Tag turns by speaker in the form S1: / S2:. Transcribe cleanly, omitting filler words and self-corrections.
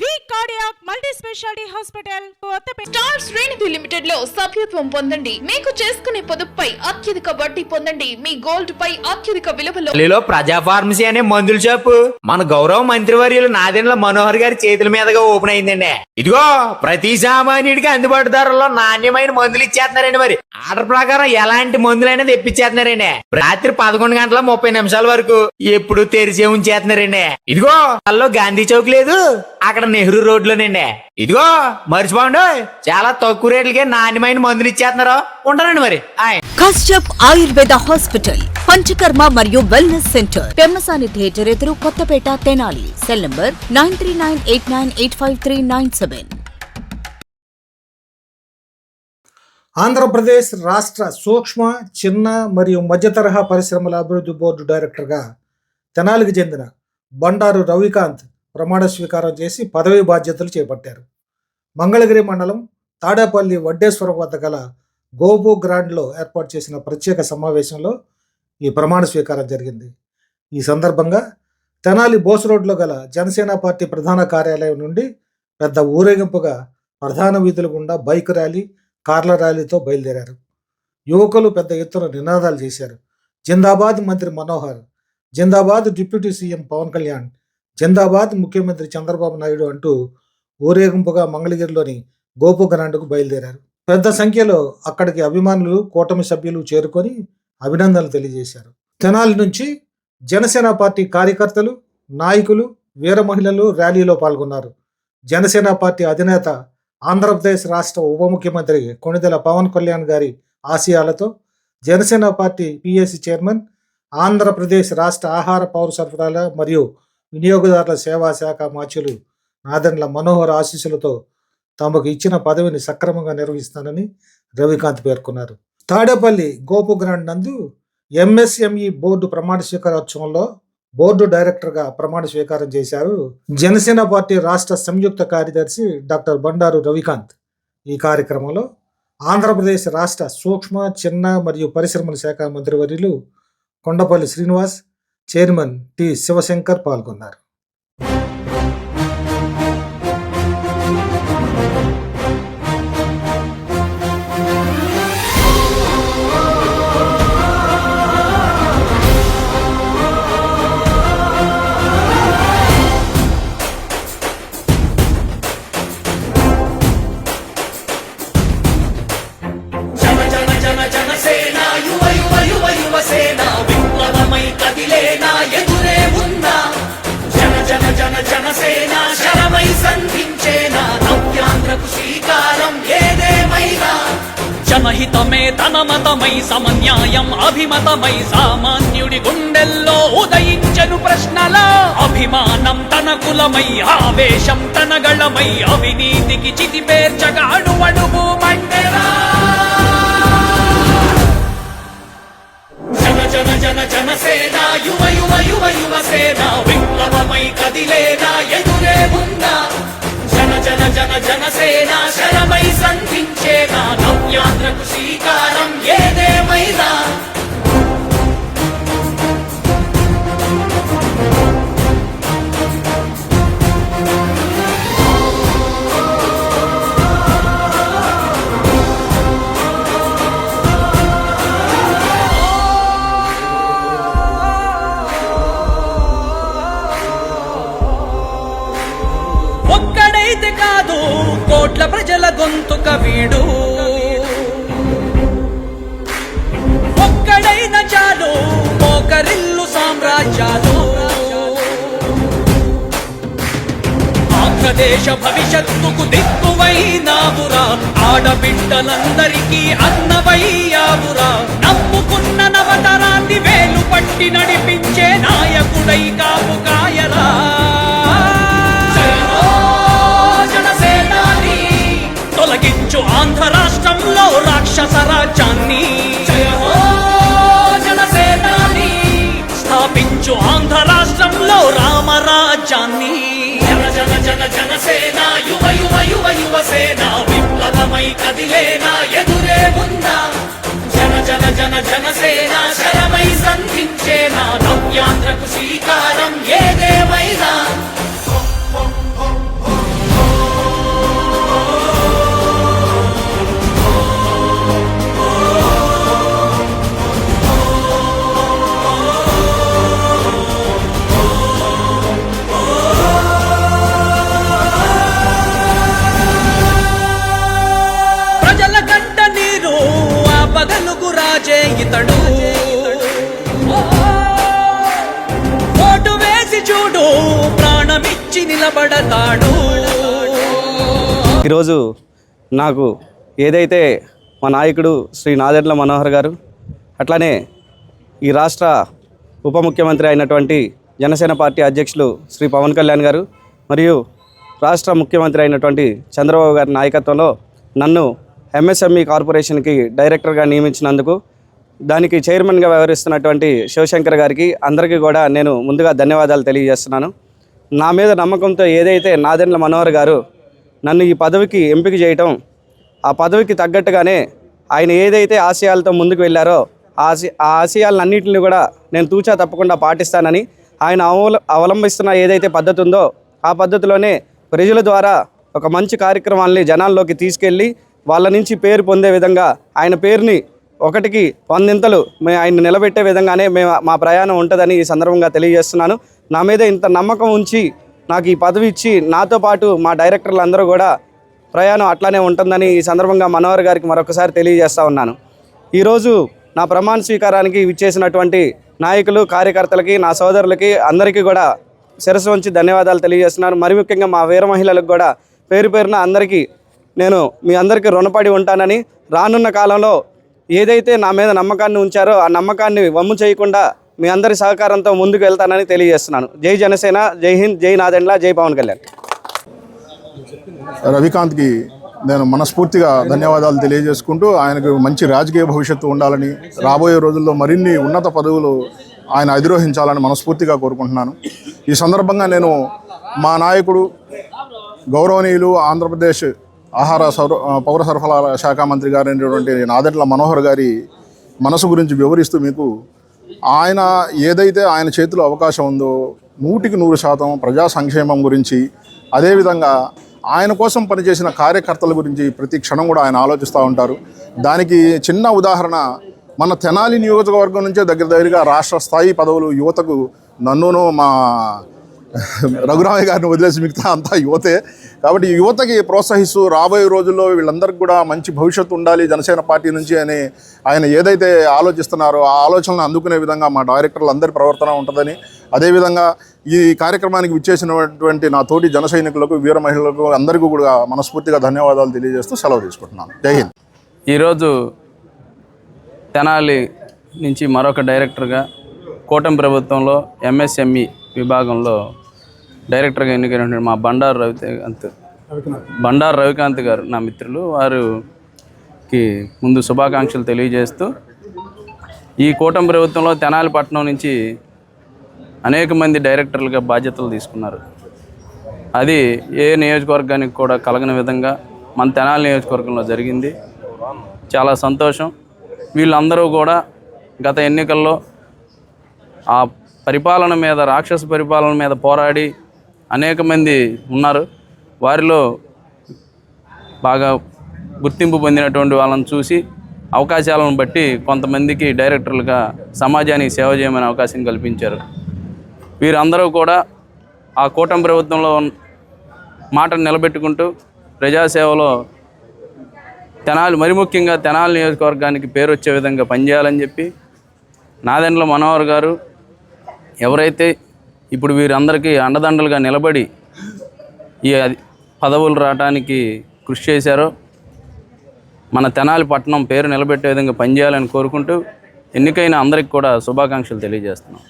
S1: వి cardiac multi speciality hospital Kothapeta.
S2: Star శ్రేణి limited లో సభ్యత్వం పొందండి. మీకు చేసుకునే పొదుపుపై అత్యధిక వడ్డీ పొందండి. మీ గోల్డ్ పై అత్యధిక విలువలో
S3: ప్రజా ఫార్మసీ అనే మందుల షాపు మన గౌరవ మంత్రివర్యులు నాదెండ్ల మనోహర్ గారి చేతుల మీదుగా ఓపెన్ అయిందండి. ఇదిగో ప్రతి సామాన్యుడికి అందుబాటు ధరల్లో నాణ్యమైన మందులు ఇచ్చేస్తున్నారండి. మరి ఆర్డర్ ప్రకారం ఎలాంటి మందులైనా తెప్పించేస్తున్నారండి. రాత్రి 11:30 వరకు ఎప్పుడు తెరిచే ఉంచేస్తున్నారండి. ఇదిగో అల్లో గాంధీ చౌక్ లేదు, అక్కడ నెహ్రూ రోడ్ లోనండి. ఇదిగో మర్చిపోండి, చాలా తక్కువ రేట్లకే నాణ్యమైన మందులు ఇచ్చేస్తున్నారు. ఉంటానండి మరి.
S4: కశ్యప్ ఆయుర్వేద హాస్పిటల్, పంచకర్మ మరియు వెల్నెస్ సెంటర్, పెమ్మసాని థియేటర్ ఎదురు, కొత్తపేట, తెనాలి. Cell number 9398985397.
S5: ఆంధ్రప్రదేశ్ రాష్ట్ర సూక్ష్మ, చిన్న మరియు మధ్యతరహా పరిశ్రమల అభివృద్ధి బోర్డు డైరెక్టర్గా తెనాలికి చెందిన బండారు రవికాంత్ ప్రమాణ స్వీకారం చేసి పదవీ బాధ్యతలు చేపట్టారు. మంగళగిరి మండలం తాడేపల్లి వడ్డేశ్వరం వద్ద గల గోపు గ్రాండ్లో ఏర్పాటు చేసిన ప్రత్యేక సమావేశంలో ఈ ప్రమాణ స్వీకారం జరిగింది. ఈ సందర్భంగా తెనాలి బోస్ రోడ్లో గల జనసేన పార్టీ ప్రధాన కార్యాలయం నుండి పెద్ద ఊరేగింపుగా ప్రధాన వీధుల గుండా బైక్ ర్యాలీ, కార్ల ర్యాలీతో బయలుదేరారు. యువకులు పెద్ద ఎత్తున నినాదాలు చేశారు. జిందాబాద్ మంత్రి మనోహర్, జిందాబాద్ డిప్యూటీ సీఎం పవన్ కళ్యాణ్, జిందాబాద్ ముఖ్యమంత్రి చంద్రబాబు నాయుడు అంటూ ఊరేగింపుగా మంగళగిరిలోని గోపు గ్రాండ్కు బయలుదేరారు. పెద్ద సంఖ్యలో అక్కడికి అభిమానులు, కూటమి సభ్యులు చేరుకొని అభినందనలు తెలియజేశారు. తెనాలి నుంచి జనసేన పార్టీ కార్యకర్తలు, నాయకులు, వీర మహిళలు ర్యాలీలో పాల్గొన్నారు. జనసేన పార్టీ అధినేత, ఆంధ్రప్రదేశ్ రాష్ట్ర ఉప ముఖ్యమంత్రి కొణిదెల పవన్ కళ్యాణ్ గారి ఆశయాలతో Janasena party PAC chairman, Andhra Pradesh రాష్ట్ర ఆహార, పౌర సరఫరాల మరియు వినియోగదారుల సేవా శాఖ మాచులు నాదెండ్ల మనోహర్ ఆశీస్సులతో తమకు ఇచ్చిన పదవిని సక్రమంగా నిర్వహిస్తానని రవికాంత్ పేర్కొన్నారు. తాడేపల్లి గోపు గ్రాండ్ నందు ఎంఎస్ఎంఈ బోర్డు ప్రమాణ స్వీకారోత్సవంలో బోర్డు డైరెక్టర్గా ప్రమాణ స్వీకారం చేశారు జనసేన పార్టీ రాష్ట్ర సంయుక్త కార్యదర్శి డాక్టర్ బండారు రవికాంత్. ఈ కార్యక్రమంలో ఆంధ్రప్రదేశ్ రాష్ట్ర సూక్ష్మ, చిన్న మరియు పరిశ్రమల శాఖ మంత్రివర్యులు కొండపల్లి శ్రీనివాస్, చైర్మన్ టి శివశంకర్ పాల్గొన్నారు.
S6: జనసేన శరమై సంధించేనా నవ్యాంధ్రకు శ్రీకారం ఏదేమైనా జనహితమే తన మతమై సమన్యాయం అభిమతమై సామాన్యుడి గుండెల్లో ఉదయించను ప్రశ్నల అభిమానం తన కులమై ఆవేశం తన గళమై అవినీతికి చితి పేర్చగా అడువడుగు మంటెరా జనసేన యువ యువ యువ యువసేన విప్లవమై కదిలేనా ఎదురే ఉందా జనసేన శరమై సంధించేనా నవ్యాంధ్రకు శ్రీకారం ఏదేమైనా కాదు కోట్ల ప్రజల గొంతుక వీడు, ఒక్కడైన చాలు మోకరిల్లు సామ్రాజ్యాలు. ఆంధ్రదేశ భవిష్యత్తుకు దిక్కువైనావురా, ఆడబిడ్డలందరికీ అన్నవయ్యావురా. నమ్ముకున్న నవతరాన్ని వేలు పట్టి నడిపించే నాయకుడై కాపు కాయరా. తొలగించు ఆంధ్ర రాష్ట్రంలో రాక్షస రాజ్యాన్ని, జనసేనాని స్థాపించు ఆంధ్ర రాష్ట్రంలో రామరాజ్యాన్ని. జనసేన యువ యువ యువ యువసేన విప్లవమై కదిలేనా ఎదురే ఉందా జనసేన శరమై సంధించేనా నవ్యాంధ్రకు శ్రీకారం ఏదేమైనా వెలుగు రాజే ఇతడు ఓటు వేసి చూడు ప్రాణమిచ్చి నిలబడతాడు.
S7: ఈరోజు నాకు ఏదైతే మా నాయకుడు శ్రీ నాదెండ్ల మనోహర్ గారు, అట్లానే ఈ రాష్ట్ర ఉప ముఖ్యమంత్రి అయినటువంటి జనసేన పార్టీ అధ్యక్షులు శ్రీ పవన్ కళ్యాణ్ గారు మరియు రాష్ట్ర ముఖ్యమంత్రి అయినటువంటి చంద్రబాబు గారి నాయకత్వంలో నన్ను ఎంఎస్ఎంఈ కార్పొరేషన్కి డైరెక్టర్గా నియమించినందుకు, దానికి చైర్మన్గా వ్యవహరిస్తున్నటువంటి శివశంకర్ గారికి అందరికీ కూడా నేను ముందుగా ధన్యవాదాలు తెలియజేస్తున్నాను. నా మీద నమ్మకంతో ఏదైతే నాదెండ్ల మనోహర్ గారు నన్ను ఈ పదవికి ఎంపిక చేయటం, ఆ పదవికి తగ్గట్టుగానే ఆయన ఏదైతే ఆశయాలతో ముందుకు వెళ్ళారో ఆ ఆశయాలన్నింటినీ కూడా నేను తూచా తప్పకుండా పాటిస్తానని, ఆయన అవలంబిస్తున్న ఏదైతే పద్ధతి ఉందో ఆ పద్ధతిలోనే ప్రజల ద్వారా ఒక మంచి కార్యక్రమాలని జనాల్లోకి తీసుకెళ్ళి వాళ్ళ నుంచి పేరు పొందే విధంగా ఆయన పేరుని 1కి 100 ఆయన నిలబెట్టే విధంగానే మా ప్రయాణం ఉంటుందని ఈ సందర్భంగా తెలియజేస్తున్నాను. నా మీద ఇంత నమ్మకం ఉంచి నాకు ఈ పదవి ఇచ్చి నాతో పాటు మా డైరెక్టర్లు అందరూ కూడా ప్రయాణం అట్లానే ఉంటుందని ఈ సందర్భంగా మనోహర్ గారికి మరొకసారి తెలియజేస్తూ ఉన్నాను. ఈరోజు నా ప్రమాణ స్వీకారానికి విచ్చేసినటువంటి నాయకులు, కార్యకర్తలకి, నా సోదరులకి అందరికీ కూడా శిరస్సు వంచి ధన్యవాదాలు తెలియజేస్తున్నాను. మరి ముఖ్యంగా మా వీర మహిళలకు కూడా పేరు పేరున అందరికీ నేను మీ అందరికీ రుణపడి ఉంటానని, రానున్న కాలంలో ఏదైతే నా మీద నమ్మకాన్ని ఉంచారో ఆ నమ్మకాన్ని వమ్ము చేయకుండా మీ అందరి సహకారంతో ముందుకు వెళ్తానని తెలియజేస్తున్నాను. జై జనసేన, జై హింద్, జై నాదెండ్ల, జై పవన్ కళ్యాణ్.
S8: రవికాంత్కి నేను మనస్ఫూర్తిగా ధన్యవాదాలు తెలియజేసుకుంటూ ఆయనకు మంచి రాజకీయ భవిష్యత్తు ఉండాలని, రాబోయే రోజుల్లో మరిన్ని ఉన్నత పదవులు ఆయన అధిరోహించాలని మనస్ఫూర్తిగా కోరుకుంటున్నాను. ఈ సందర్భంగా నేను మా నాయకుడు గౌరవనీయులు ఆంధ్రప్రదేశ్ పౌర సరఫరాల శాఖ మంత్రి గారైనటువంటి నాదెండ్ల మనోహర్ గారి మనసు గురించి వివరిస్తూ మీకు ఆయన ఏదైతే ఆయన చేతిలో అవకాశం ఉందో 100కి 100% ప్రజా సంక్షేమం గురించి, అదేవిధంగా ఆయన కోసం పనిచేసిన కార్యకర్తల గురించి ప్రతి క్షణం కూడా ఆయన ఆలోచిస్తూ ఉంటారు. దానికి చిన్న ఉదాహరణ, మన తెనాలి నియోజకవర్గం నుంచే దగ్గరగా రాష్ట్ర స్థాయి పదవులు యువతకు నన్నును మా రఘురామయ్య గారిని వదిలేసి మిగతా అంతా యువతే. కాబట్టి యువతకి ప్రోత్సహిస్తూ రాబోయే రోజుల్లో వీళ్ళందరికీ కూడా మంచి భవిష్యత్తు ఉండాలి జనసేన పార్టీ నుంచి అని ఆయన ఏదైతే ఆలోచిస్తున్నారో ఆ ఆలోచనలు అందుకునే విధంగా మా డైరెక్టర్లు అందరి ప్రవర్తన ఉంటుందని, అదేవిధంగా ఈ కార్యక్రమానికి విచ్చేసినటువంటి నా తోటి జన సైనికులకు, వీర మహిళలకు అందరికీ కూడా మనస్ఫూర్తిగా ధన్యవాదాలు తెలియజేస్తూ సెలవు తీసుకుంటున్నాను. జై హింద్.
S7: ఈరోజు తెనాలి నుంచి మరొక డైరెక్టర్గా కూటమి ప్రభుత్వంలో ఎంఎస్ఎంఈ విభాగంలో డైరెక్టర్గా ఎన్నికైనటువంటి మా బండారు రవికాంత్ గారు నా మిత్రులు, వారికి ముందు తెలియజేస్తూ, ఈ కూటమి ప్రభుత్వంలో తెనాలి పట్టణం నుంచి అనేక మంది డైరెక్టర్లుగా బాధ్యతలు తీసుకున్నారు. అది ఏ నియోజకవర్గానికి కూడా కలగని విధంగా మన తెనాలి నియోజకవర్గంలో జరిగింది. చాలా సంతోషం. వీళ్ళందరూ కూడా గత ఎన్నికల్లో ఆ పరిపాలన మీద, రాక్షస పరిపాలన మీద పోరాడి అనేక మంది ఉన్నారు. వారిలో బాగా గుర్తింపు పొందినటువంటి వాళ్ళని చూసి అవకాశాలను బట్టి కొంతమందికి డైరెక్టర్లుగా సమాజానికి సేవ చేయమని అవకాశం కల్పించారు. వీరందరూ కూడా ఆ కూటమి ప్రభుత్వంలో మాటను నిలబెట్టుకుంటూ ప్రజాసేవలో మరి ముఖ్యంగా తెనాలి నియోజకవర్గానికి పేరు వచ్చే విధంగా పనిచేయాలని చెప్పి నాదెండ్ల మనోహర్ గారు ఎవరైతే ఇప్పుడు వీరందరికీ అండదండలుగా నిలబడి ఈ పదవులు రావడానికి కృషి చేశారో, మన తెనాలి పట్టణం పేరు నిలబెట్టే విధంగా పనిచేయాలని కోరుకుంటూ ఎన్నికైన అందరికీ కూడా శుభాకాంక్షలు తెలియజేస్తున్నాం.